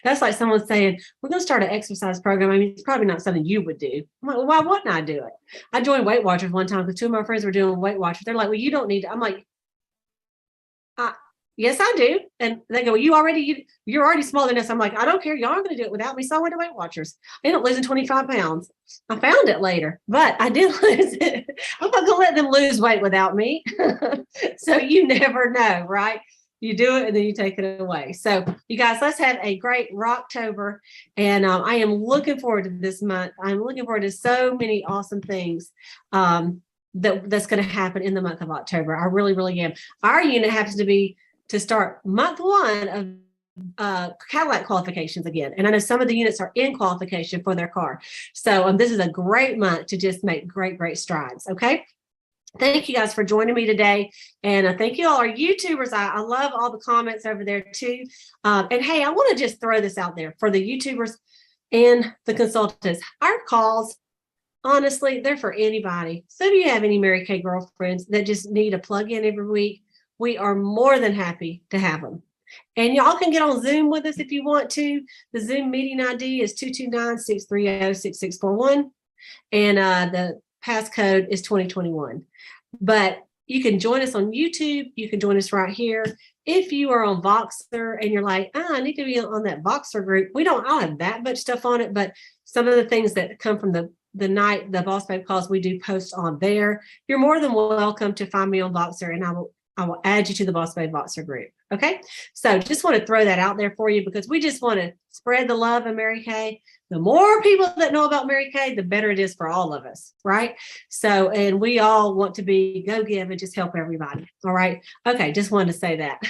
That's like someone saying, we're going to start an exercise program. I mean, it's probably not something you would do. I'm like, well, why wouldn't I do it? I joined Weight Watchers one time because 2 of my friends were doing Weight Watchers. They're like, well, you don't need to. I'm like, yes, I do. And they go, well, you're already smaller than us. I'm like, I don't care. Y'all are going to do it without me. So I went to Weight Watchers. I ended up losing 25 pounds. I found it later, but I did lose it. I'm not going to let them lose weight without me. So you never know, right? You do it and then you take it away. So you guys, let's have a great Rocktober. And I am looking forward to this month. I'm looking forward to so many awesome things. That's going to happen in the month of October. I really, really am. Our unit happens to start month 1 of Cadillac qualifications again. And I know some of the units are in qualification for their car. So this is a great month to just make great, great strides. Okay. Thank you guys for joining me today. And thank you all our YouTubers. I love all the comments over there too. And hey, I want to just throw this out there for the YouTubers and the consultants. Our calls, honestly, they're for anybody. So if you have any Mary Kay girlfriends that just need a plug-in every week, we are more than happy to have them. And y'all can get on Zoom with us if you want to. The Zoom meeting ID is 229-630-6641. And the passcode is 2021. But you can join us on YouTube. You can join us right here. If you are on Voxer and you're like, I need to be on that Voxer group. I don't have that much stuff on it, but some of the things that come from the night, the Boss Babe calls, we do post on there. You're more than welcome to find me on Voxer, and I will add you to the Boss Babe Voxer group. Okay. So just want to throw that out there for you because we just want to spread the love of Mary Kay. The more people that know about Mary Kay, the better it is for all of us. Right. So, and we all want to go give and just help everybody. All right. Okay. Just wanted to say that.